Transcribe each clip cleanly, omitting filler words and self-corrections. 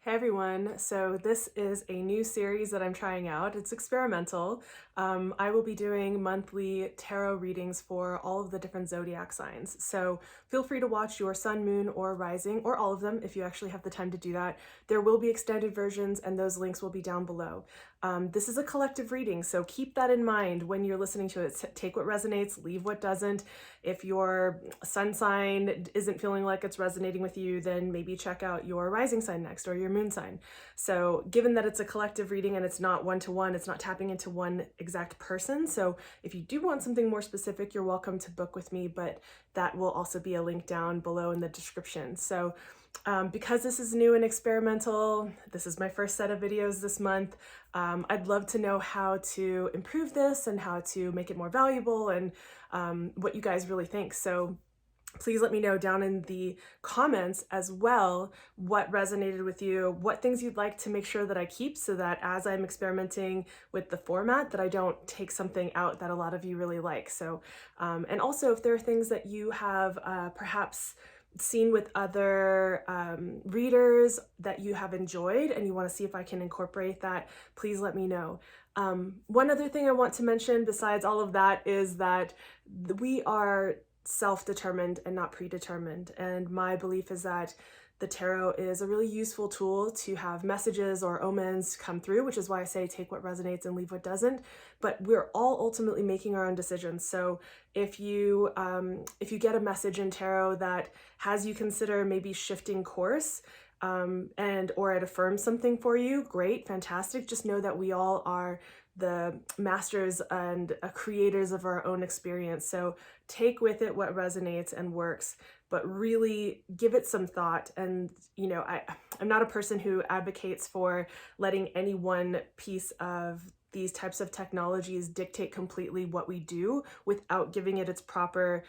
Hey everyone, so this is a new series that I'm trying out. It's experimental. I will be doing monthly tarot readings for all of the different zodiac signs. So feel free to watch your sun, moon, or rising, or all of them if you actually have the time to do that. There will be extended versions and those links will be down below. This is a collective reading, so keep that in mind when you're listening to it. Take what resonates, leave what doesn't. If your sun sign isn't feeling like it's resonating with you, then maybe check out your rising sign next or your moon sign. So given that it's a collective reading and it's not one-to-one, it's not tapping into one exact person. So if you do want something more specific, you're welcome to book with me, but that will also be a link down below in the description. So because this is new and experimental, this is my first set of videos this month, I'd love to know how to improve this and how to make it more valuable and what you guys really think. So please let me know down in the comments as well what resonated with you, what things you'd like to make sure that I keep so that as I'm experimenting with the format that I don't take something out that a lot of you really like. So, and also if there are things that you have perhaps seen with other readers that you have enjoyed and you want to see if I can incorporate that, please let me know. One other thing I want to mention besides all of that is that we are self-determined and not predetermined. And my belief is that the tarot is a really useful tool to have messages or omens come through, which is why I say take what resonates and leave what doesn't. But we're all ultimately making our own decisions. So if you get a message in tarot that has you consider maybe shifting course, or it affirms something for you, great, fantastic. Just know that we all are the masters and creators of our own experience. So take with it what resonates and works, but really give it some thought. And, you know, I'm not a person who advocates for letting any one piece of these types of technologies dictate completely what we do without giving it its proper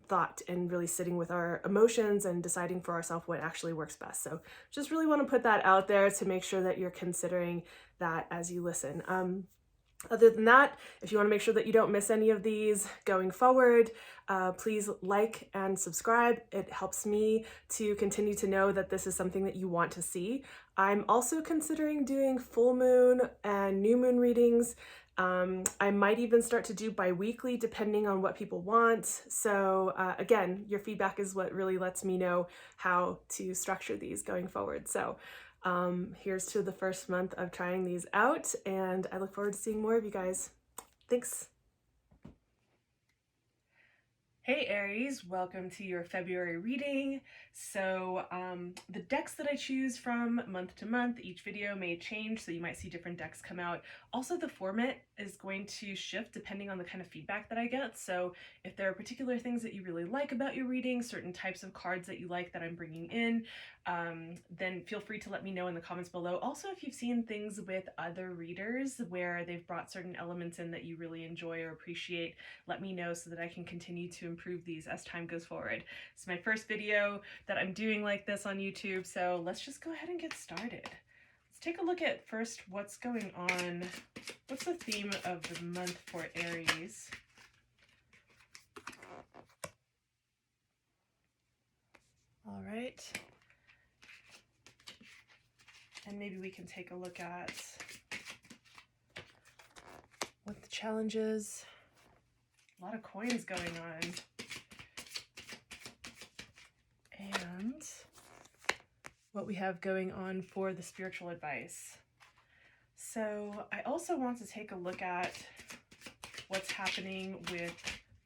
thought and really sitting with our emotions and deciding for ourselves what actually works best. So just really want to put that out there to make sure that you're considering that as you listen. Other than that, if you want to make sure that you don't miss any of these going forward, please like and subscribe. It helps me to continue to know that this is something that you want to see. I'm also considering doing full moon and new moon readings. I might even start to do bi-weekly depending on what people want. So again, your feedback is what really lets me know how to structure these going forward. So here's to the first month of trying these out, and I look forward to seeing more of you guys. Thanks. Hey Aries, welcome to your February reading. So the decks that I choose from month to month, each video may change, so you might see different decks come out. Also, the format is going to shift depending on the kind of feedback that I get. So if there are particular things that you really like about your reading, certain types of cards that you like that I'm bringing in, then feel free to let me know in the comments below. Also, if you've seen things with other readers where they've brought certain elements in that you really enjoy or appreciate, let me know so that I can continue to improve these as time goes forward. It's my first video that I'm doing like this on YouTube, so let's just go ahead and get started. Let's take a look at first what's going on. What's the theme of the month for Aries? All right. And maybe we can take a look at what the challenge is. A lot of coins going on. And what we have going on for the spiritual advice. So I also want to take a look at what's happening with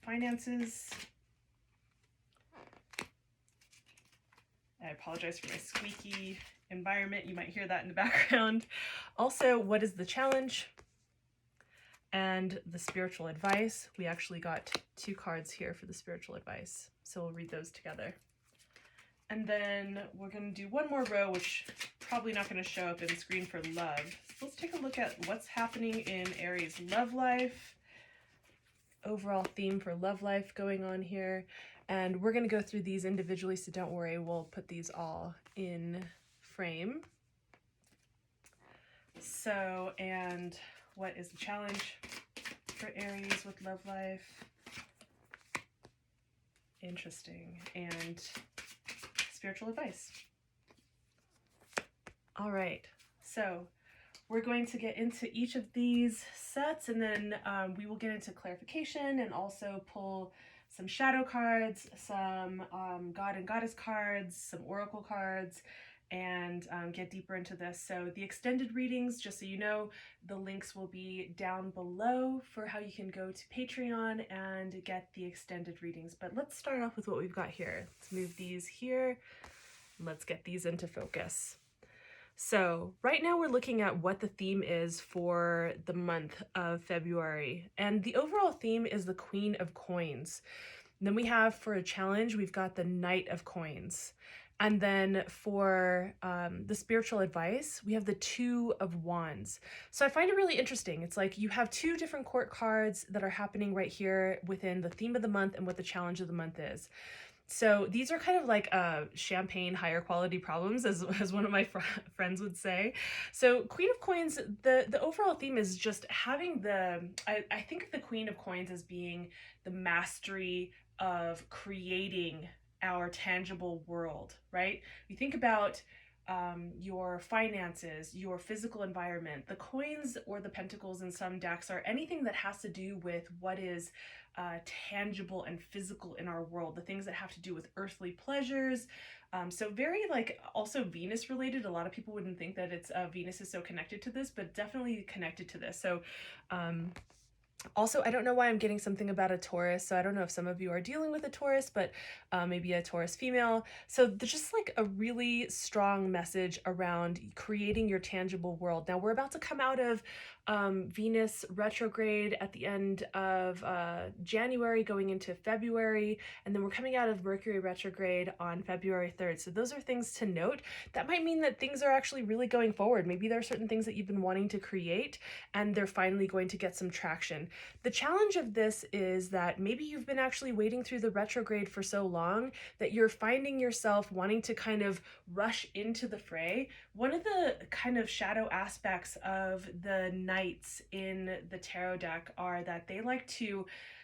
finances. I apologize for my squeaky environment. You might hear that in the background. Also, what is the challenge? And the spiritual advice. We actually got two cards here for the spiritual advice, so we'll read those together. And then we're going to do one more row, which probably not going to show up in the screen for love. So let's take a look at what's happening in Aries' love life. Overall theme for love life going on here. And we're going to go through these individually, so don't worry, we'll put these all in frame. So, and what is the challenge for Aries with love life? Interesting. And spiritual advice. All right, so we're going to get into each of these sets, and then we will get into clarification and also pull some shadow cards, some God and Goddess cards, some oracle cards, and get deeper into this. So the extended readings, just so you know, the links will be down below for how you can go to Patreon and get the extended readings. But let's start off with what we've got here. Let's move these here. Let's get these into focus. So right now we're looking at what the theme is for the month of February. And the overall theme is the Queen of Coins. And then we have, for a challenge, we've got the Knight of Coins. And then for the spiritual advice, we have the Two of Wands. So I find it really interesting. It's like you have two different court cards that are happening right here within the theme of the month and what the challenge of the month is. So these are kind of like champagne higher quality problems, as one of my friends would say. So Queen of Coins, the overall theme is just having I think of the Queen of Coins as being the mastery of creating our tangible world, right? You think about your finances, your physical environment. The coins or the pentacles in some decks are anything that has to do with what is tangible and physical in our world, the things that have to do with earthly pleasures. So very like also Venus related. A lot of people wouldn't think that it's Venus is so connected to this, but definitely connected to this. So also, I don't know why I'm getting something about a Taurus, so I don't know if some of you are dealing with a Taurus, but maybe a Taurus female. So there's just like a really strong message around creating your tangible world. Now we're about to come out of Venus retrograde at the end of January going into February, and then we're coming out of Mercury retrograde on February 3rd. So those are things to note. That might mean that things are actually really going forward. Maybe there are certain things that you've been wanting to create and they're finally going to get some traction. The challenge of this is that maybe you've been actually waiting through the retrograde for so long that you're finding yourself wanting to kind of rush into the fray. One of the kind of shadow aspects of the knights in the tarot deck are that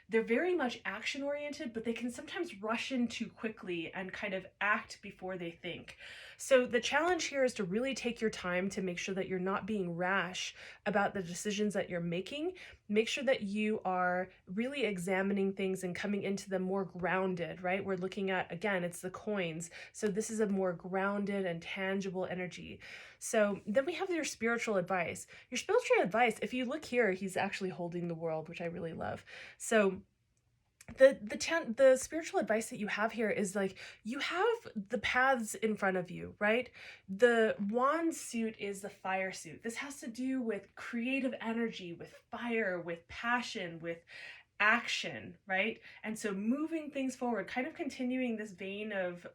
they're very much action oriented, but they can sometimes rush in too quickly and kind of act before they think. So the challenge here is to really take your time to make sure that you're not being rash about the decisions that you're making. Make sure that you are really examining things and coming into them more grounded, right? We're looking at, again, it's the coins. So this is a more grounded and tangible energy. So then we have your spiritual advice. Your spiritual advice, if you look here, he's actually holding the world, which I really love. So the spiritual advice that you have here is like you have the paths in front of you, right? The wand suit is the fire suit. This has to do with creative energy, with fire, with passion, with action, right? And so moving things forward, kind of continuing this vein of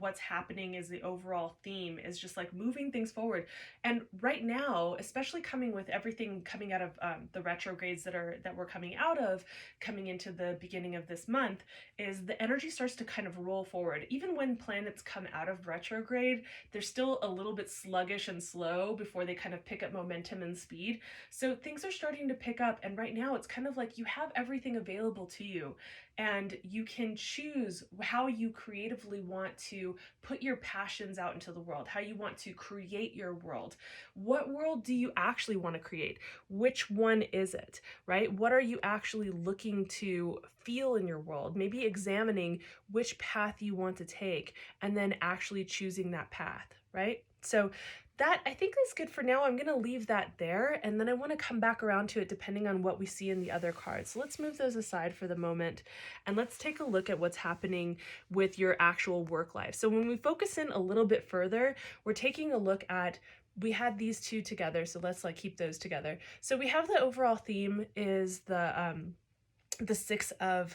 what's happening is the overall theme, is just like moving things forward. And right now, especially coming with everything coming out of the retrogrades that we're coming out of, coming into the beginning of this month, is the energy starts to kind of roll forward. Even when planets come out of retrograde, they're still a little bit sluggish and slow before they kind of pick up momentum and speed. So things are starting to pick up, and right now it's kind of like you have everything available to you, and you can choose how you creatively want to put your passions out into the world, how you want to create your world. What world do you actually want to create? Which one is it, right? What are you actually looking to feel in your world? Maybe examining which path you want to take and then actually choosing that path, right? So that I think is good for now. I'm going to leave that there, and then I want to come back around to it depending on what we see in the other cards. So let's move those aside for the moment, and let's take a look at what's happening with your actual work life. So when we focus in a little bit further, we're taking a look at, we had these two together, so let's like keep those together. So we have the overall theme is the Six of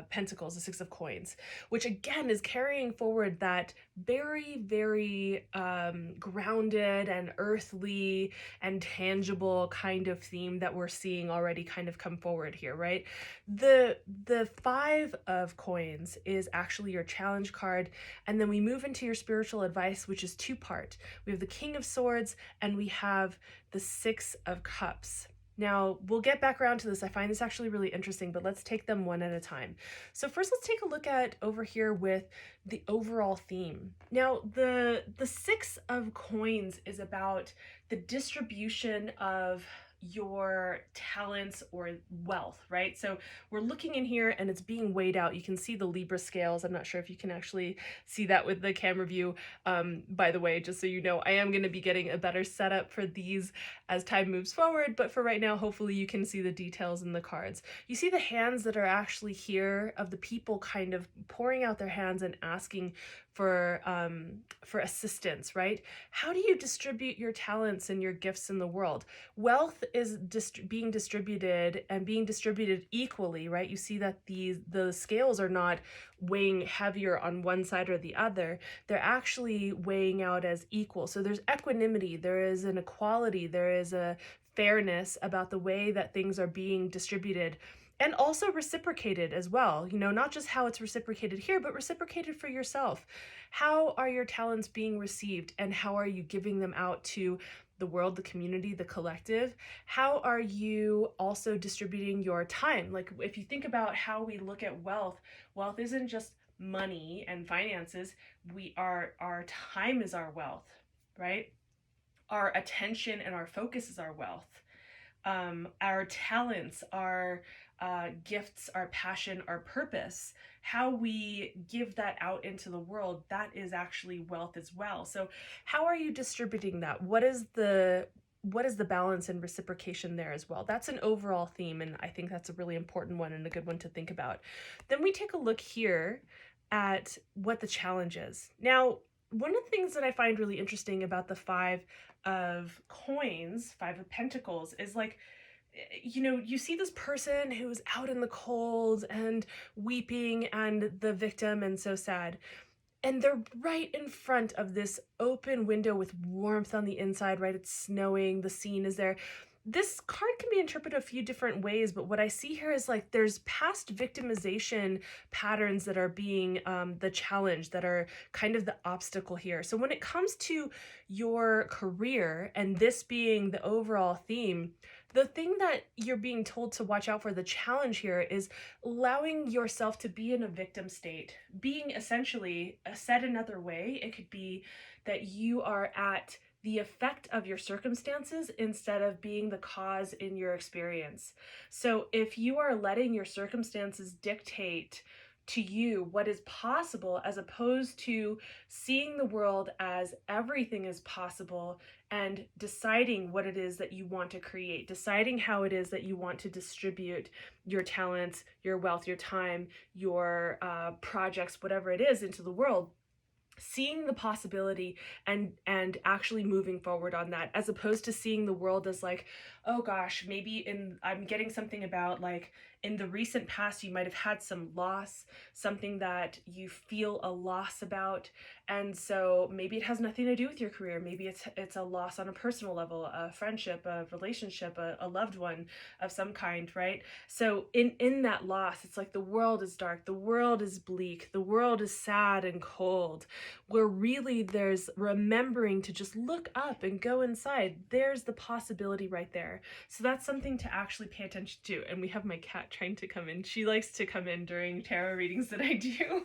Pentacles, the Six of Coins, which again is carrying forward that very, very grounded and earthly and tangible kind of theme that we're seeing already kind of come forward here, right? The Five of Coins is actually your challenge card, and then we move into your spiritual advice, which is two-part. We have the King of Swords and we have the Six of Cups. Now, we'll get back around to this. I find this actually really interesting, but let's take them one at a time. So first, let's take a look at over here with the overall theme. Now, the Six of Coins is about the distribution of your talents or wealth, right? So we're looking in here and it's being weighed out. You can see the Libra scales. I'm not sure if you can actually see that with the camera view. By the way, just so you know, I am going to be getting a better setup for these as time moves forward, but for right now, hopefully you can see the details in the cards. You see the hands that are actually here of the people kind of pouring out their hands and asking for assistance, right? How do you distribute your talents and your gifts in the world? Wealth is being distributed and being distributed equally, right? You see that the scales are not weighing heavier on one side or the other. They're actually weighing out as equal. So there's equanimity, there is an equality, there is a fairness about the way that things are being distributed and also reciprocated as well. You know, not just how it's reciprocated here, but reciprocated for yourself. How are your talents being received and how are you giving them out to the world, the community, the collective? How are you also distributing your time? Like if you think about how we look at wealth, wealth isn't just money and finances. Our time is our wealth, right? Our attention and our focus is our wealth. Our talents, our gifts, our passion, our purpose, how we give that out into the world, that is actually wealth as well. So how are you distributing that? What is the balance and reciprocation there as well? That's an overall theme, and I think that's a really important one and a good one to think about. Then we take a look here at what the challenge is. Now, one of the things that I find really interesting about the Five of Coins, Five of Pentacles, is like, you know, you see this person who's out in the cold and weeping and the victim and so sad. And they're right in front of this open window with warmth on the inside, right? It's snowing, the scene is there. This card can be interpreted a few different ways, but what I see here is like there's past victimization patterns that are being the challenge, that are kind of the obstacle here. So when it comes to your career and this being the overall theme, the thing that you're being told to watch out for, the challenge here, is allowing yourself to be in a victim state. Being essentially, said another way, it could be that you are at the effect of your circumstances instead of being the cause in your experience. So if you are letting your circumstances dictate to you what is possible, as opposed to seeing the world as everything is possible and deciding what it is that you want to create, deciding how it is that you want to distribute your talents, your wealth, your time, your projects, whatever it is, into the world, seeing the possibility and actually moving forward on that, as opposed to seeing the world as like, oh gosh, maybe I'm getting something about like in the recent past you might have had some loss, something that you feel a loss about, and so maybe it has nothing to do with your career. Maybe it's a loss on a personal level, a friendship, a relationship, a loved one of some kind, right? So in that loss, it's like the world is dark, the world is bleak, the world is sad and cold, where really there's remembering to just look up and go inside. There's the possibility right there. So that's something to actually pay attention to. And we have my cat trying to come in. She likes to come in during tarot readings that I do.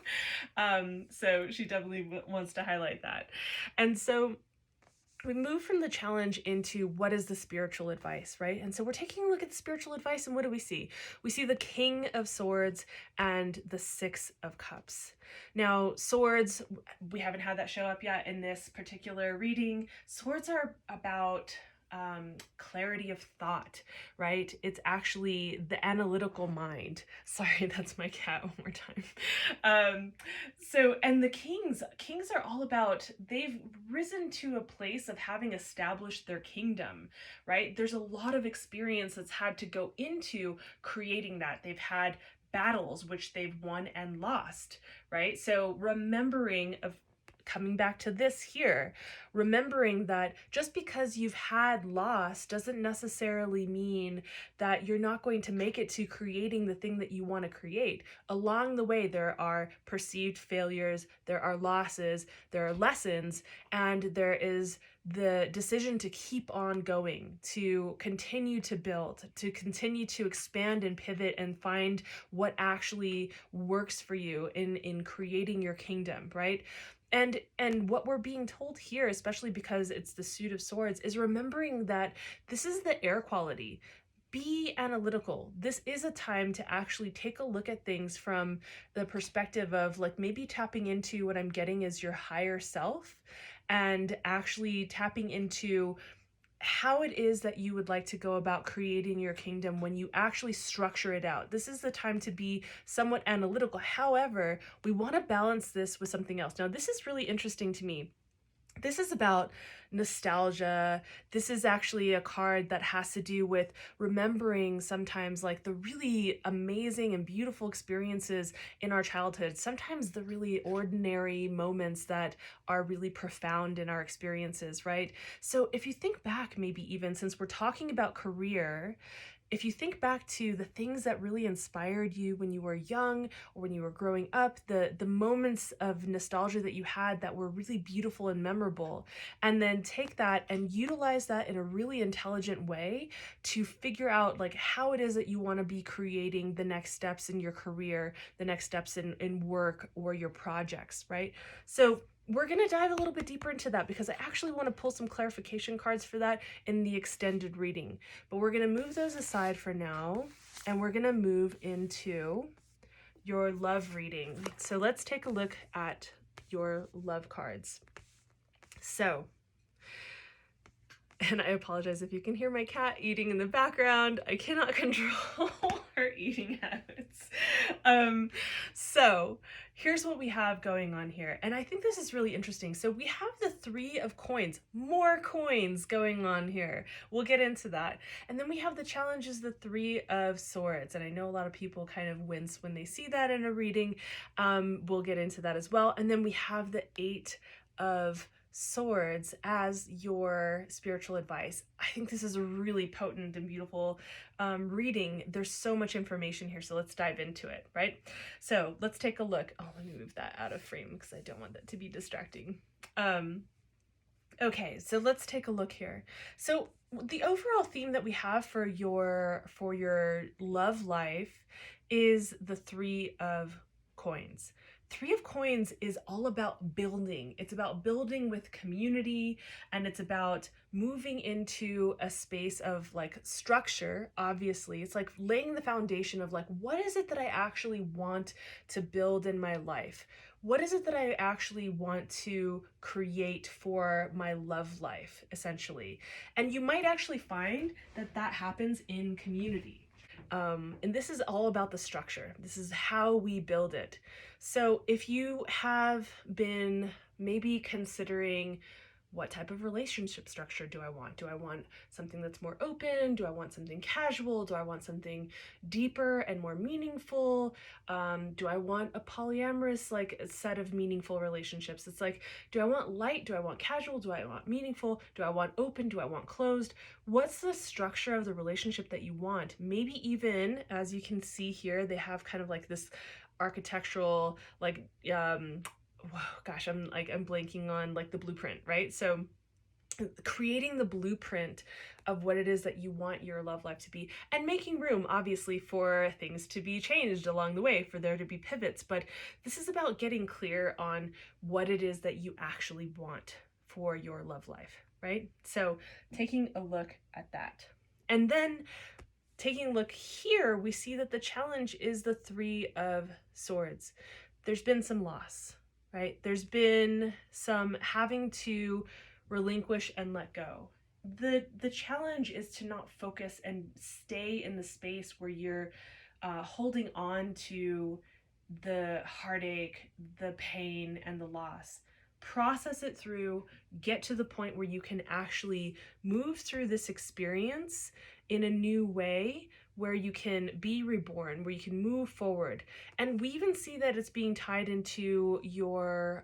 So she definitely wants to highlight that. And so we move from the challenge into what is the spiritual advice, right? And so we're taking a look at the spiritual advice, and what do we see? We see the King of Swords and the Six of Cups. Now, swords, we haven't had that show up yet in this particular reading. Swords are about clarity of thought, right? It's actually the analytical mind. Sorry, that's my cat one more time. And the kings are all about, they've risen to a place of having established their kingdom, right? There's a lot of experience that's had to go into creating that. They've had battles which they've won and lost, right? So remembering of coming back to this here, remembering that just because you've had loss doesn't necessarily mean that you're not going to make it to creating the thing that you want to create. Along the way, there are perceived failures, there are losses, there are lessons, and there is the decision to keep on going, to continue to build, to continue to expand and pivot and find what actually works for you in creating your kingdom, right? And what we're being told here, especially because it's the Suit of Swords, is remembering that this is the air quality. Be analytical. This is a time to actually take a look at things from the perspective of like maybe tapping into what I'm getting is your higher self, and actually tapping into how it is that you would like to go about creating your kingdom when you actually structure it out. This is the time to be somewhat analytical. However, we want to balance this with something else. Now, this is really interesting to me. This is about nostalgia. This is actually a card that has to do with remembering sometimes like the really amazing and beautiful experiences in our childhood, sometimes the really ordinary moments that are really profound in our experiences, right? So if you think back, maybe even since we're talking about career, if you think back to the things that really inspired you when you were young or when you were growing up, the moments of nostalgia that you had that were really beautiful and memorable, and then take that and utilize that in a really intelligent way to figure out like how it is that you want to be creating the next steps in your career, the next steps in work or your projects, right? So we're going to dive a little bit deeper into that because I actually want to pull some clarification cards for that in the extended reading. But we're going to move those aside for now, and we're going to move into your love reading. So let's take a look at your love cards. So, and I apologize if you can hear my cat eating in the background. I cannot control her eating habits. So here's what we have going on here. And I think this is really interesting. So we have the Three of Coins, more coins going on here. We'll get into that. And then we have the challenge is the Three of Swords. And I know a lot of people kind of wince when they see that in a reading. We'll get into that as well. And then we have the Eight of Swords as your spiritual advice. I think this is a really potent and beautiful reading. There's so much information here, so let's dive into it, right? So let's take a look. Oh, let me move that out of frame because I don't want that to be distracting. Okay, so let's take a look here. So the overall theme that we have for your love life is the Three of Coins. Three of Coins is all about building. It's about building with community, and it's about moving into a space of like structure. Obviously, it's like laying the foundation of like, what is it that I actually want to build in my life? What is it that I actually want to create for my love life, essentially? And you might actually find that that happens in community. And this is all about the structure. This is how we build it. So if you have been maybe considering what type of relationship structure do I want? Do I want something that's more open? Do I want something casual? Do I want something deeper and more meaningful? Do I want a polyamorous like set of meaningful relationships? It's like, do I want light? Do I want casual? Do I want meaningful? Do I want open? Do I want closed? What's the structure of the relationship that you want? Maybe even, as you can see here, they have kind of like this architectural like whoa, gosh, I'm blanking on like the blueprint, right? So creating the blueprint of what it is that you want your love life to be, and making room obviously for things to be changed along the way, for there to be pivots. But this is about getting clear on what it is that you actually want for your love life, right? So taking a look at that. And then taking a look here, we see that the challenge is the Three of Swords. There's been some loss, right? There's been some having to relinquish and let go. The challenge is to not focus and stay in the space where you're holding on to the heartache, the pain, and the loss. Process it through, get to the point where you can actually move through this experience in a new way where you can be reborn, where you can move forward. And we even see that it's being tied into your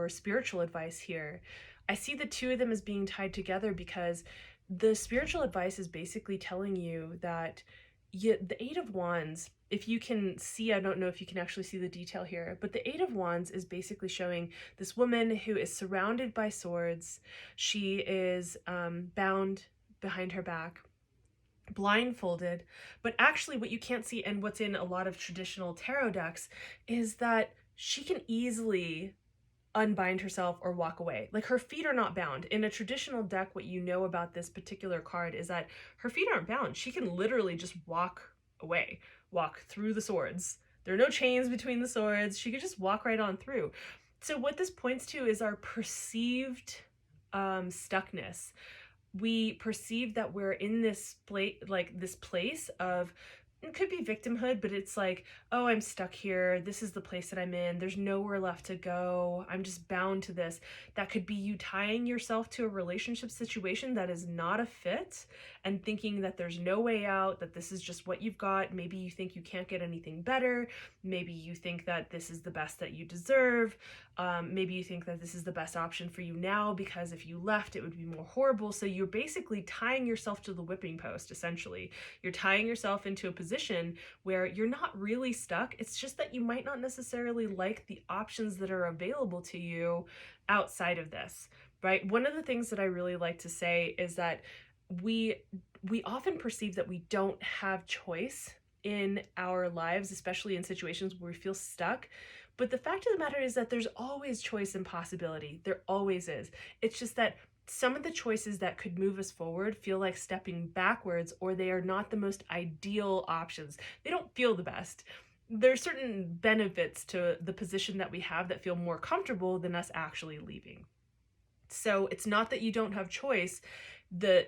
spiritual advice here. I see the two of them as being tied together because the spiritual advice is basically telling you that the Eight of Wands, if you can see, I don't know if you can actually see the detail here, but the Eight of Wands is basically showing this woman who is surrounded by swords. She is bound behind her back, blindfolded, but actually what you can't see, and what's in a lot of traditional tarot decks, is that she can easily unbind herself or walk away. Like, her feet are not bound. In a traditional deck, what you know about this particular card is that her feet aren't bound. She can literally just walk away, walk through the swords. There are no chains between the swords. She could just walk right on through. So what this points to is our perceived stuckness. We perceive that we're in this place of, it could be victimhood, but it's like, oh, I'm stuck here. This is the place that I'm in. There's nowhere left to go. I'm just bound to this. That could be you tying yourself to a relationship situation that is not a fit and thinking that there's no way out, that this is just what you've got. Maybe you think you can't get anything better. Maybe you think that this is the best that you deserve. Maybe you think that this is the best option for you now because if you left, it would be more horrible. So you're basically tying yourself to the whipping post, essentially. You're tying yourself into a position where you're not really stuck. It's just that you might not necessarily like the options that are available to you outside of this, right? One of the things that I really like to say is that we often perceive that we don't have choice in our lives, especially in situations where we feel stuck. But the fact of the matter is that there's always choice and possibility. There always is. It's just that some of the choices that could move us forward feel like stepping backwards, or they are not the most ideal options. They don't feel the best. There's certain benefits to the position that we have that feel more comfortable than us actually leaving. So it's not that you don't have choice.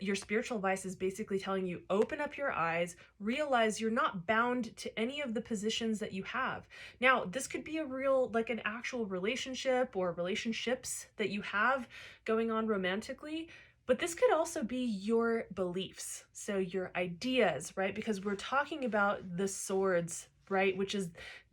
Your spiritual advice is basically telling you, open up your eyes, realize you're not bound to any of the positions that you have. Now, this could be a real, like an actual relationship or relationships that you have going on romantically, but this could also be your beliefs. So your ideas, right? Because we're talking about the swords, right?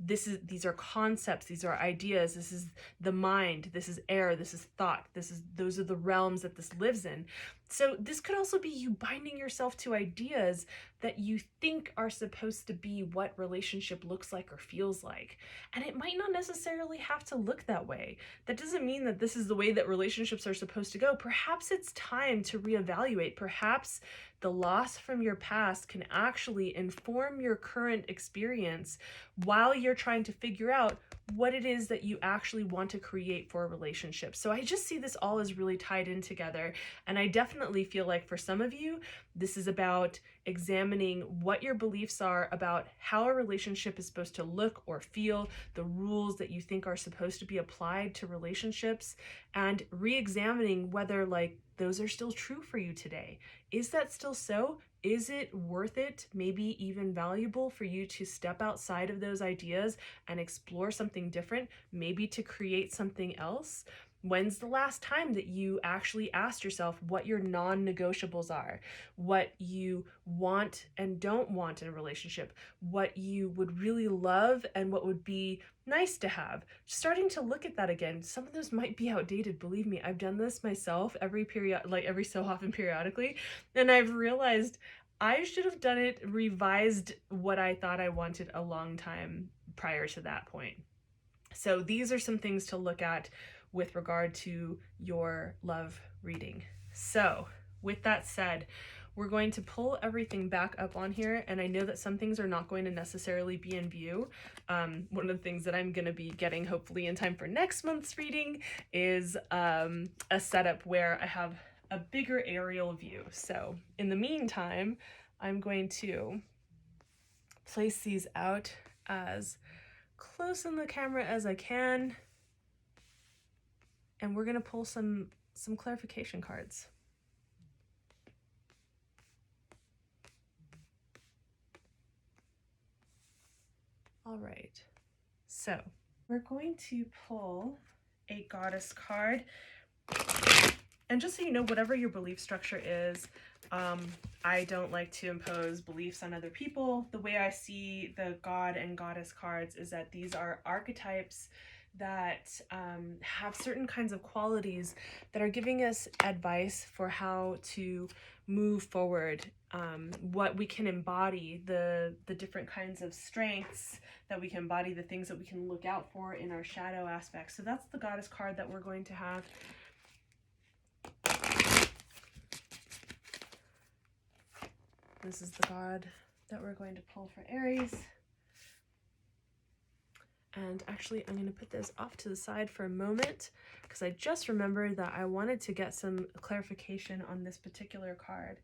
These are concepts, these are ideas, this is the mind, this is air, this is thought, those are the realms that this lives in. So this could also be you binding yourself to ideas that you think are supposed to be what relationship looks like or feels like. And it might not necessarily have to look that way. That doesn't mean that this is the way that relationships are supposed to go. Perhaps it's time to reevaluate. Perhaps the loss from your past can actually inform your current experience while you're trying to figure out what it is that you actually want to create for a relationship. So I just see this all as really tied in together. And I definitely feel like for some of you, this is about examining what your beliefs are about how a relationship is supposed to look or feel, the rules that you think are supposed to be applied to relationships, and re-examining whether those are still true for you today. Is that still so? Is it worth it, maybe even valuable for you to step outside of those ideas and explore something different, maybe to create something else? When's the last time that you actually asked yourself what your non-negotiables are, what you want and don't want in a relationship, what you would really love and what would be nice to have? Starting to look at that again. Some of those might be outdated, believe me. I've done this myself every so often periodically, and I've realized I should have done it, revised what I thought I wanted a long time prior to that point. So these are some things to look at with regard to your love reading. So with that said, we're going to pull everything back up on here, and I know that some things are not going to necessarily be in view. One of the things that I'm going to be getting hopefully in time for next month's reading is a setup where I have a bigger aerial view. So in the meantime, I'm going to place these out as close in the camera as I can, and we're going to pull some clarification cards. All right, so we're going to pull a goddess card. And just so you know, whatever your belief structure is, I don't like to impose beliefs on other people. The way I see the God and Goddess cards is that these are archetypes that have certain kinds of qualities that are giving us advice for how to move forward, what we can embody, the different kinds of strengths that we can embody, the things that we can look out for in our shadow aspects. So that's the Goddess card that we're going to have. This is the God that we're going to pull for Aries. And actually, I'm going to put this off to the side for a moment because I just remembered that I wanted to get some clarification on this particular card.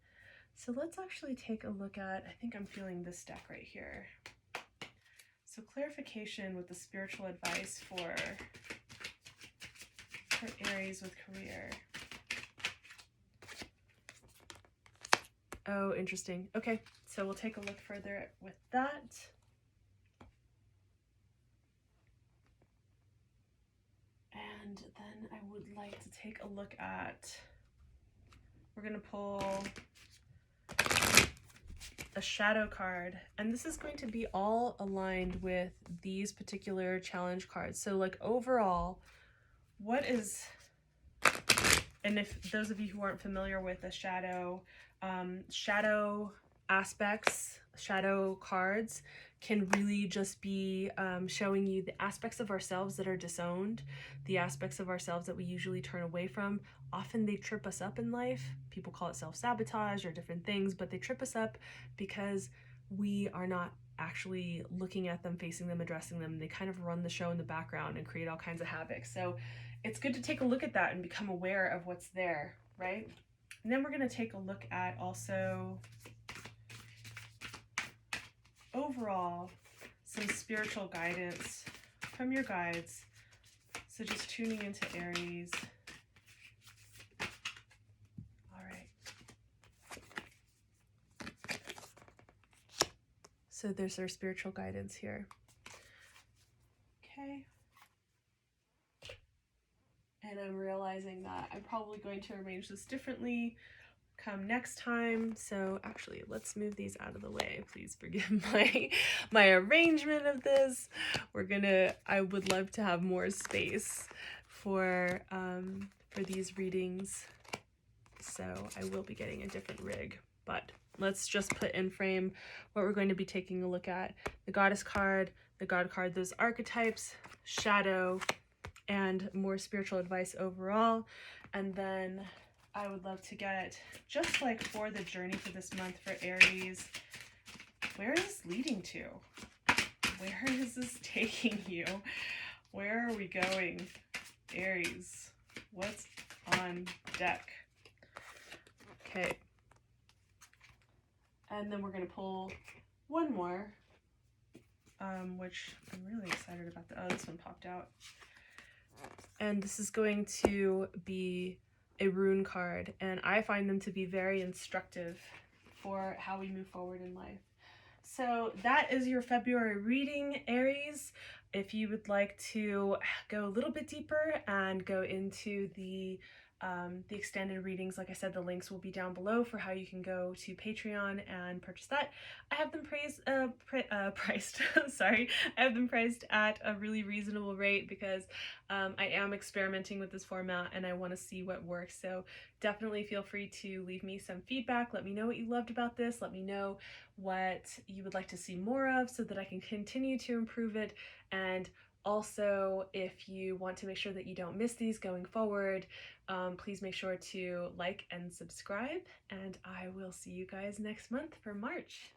So let's actually take a look at, I think I'm feeling this deck right here. So clarification with the spiritual advice for Aries with career. Oh, interesting. Okay, so we'll take a look further with that. And then I would like to take a look at, we're going to pull a shadow card, and this is going to be all aligned with these particular challenge cards. So like overall, what is, and if those of you who aren't familiar with the shadow aspects, shadow cards can really just be showing you the aspects of ourselves that are disowned, the aspects of ourselves that we usually turn away from. Often they trip us up in life. People call it self-sabotage or different things, but they trip us up because we are not actually looking at them, facing them, addressing them. They kind of run the show in the background and create all kinds of havoc. So it's good to take a look at that and become aware of what's there, right? And then we're going to take a look at also overall some spiritual guidance from your guides. So just tuning into Aries. All right. So there's our spiritual guidance here. Okay. And I'm realizing that I'm probably going to arrange this differently come next time. So actually, let's move these out of the way. Please forgive my arrangement of this. I would love to have more space for these readings. So I will be getting a different rig, but let's just put in frame what we're going to be taking a look at. The Goddess card, the God card, those archetypes, shadow, and more spiritual advice overall. And then I would love to get, just like for the journey for this month for Aries, where is this leading to? Where is this taking you? Where are we going? Aries, what's on deck? Okay. And then we're going to pull one more, which I'm really excited about. Oh, this one popped out. And this is going to be a rune card, and I find them to be very instructive for how we move forward in life. So that is your February reading, Aries. If you would like to go a little bit deeper and go into the extended readings, like I said, the links will be down below for how you can go to Patreon and purchase that. I have them priced. Sorry, I have them priced at a really reasonable rate because I am experimenting with this format and I want to see what works. So definitely feel free to leave me some feedback. Let me know what you loved about this. Let me know what you would like to see more of so that I can continue to improve it. And also, if you want to make sure that you don't miss these going forward, please make sure to like and subscribe, and I will see you guys next month for March.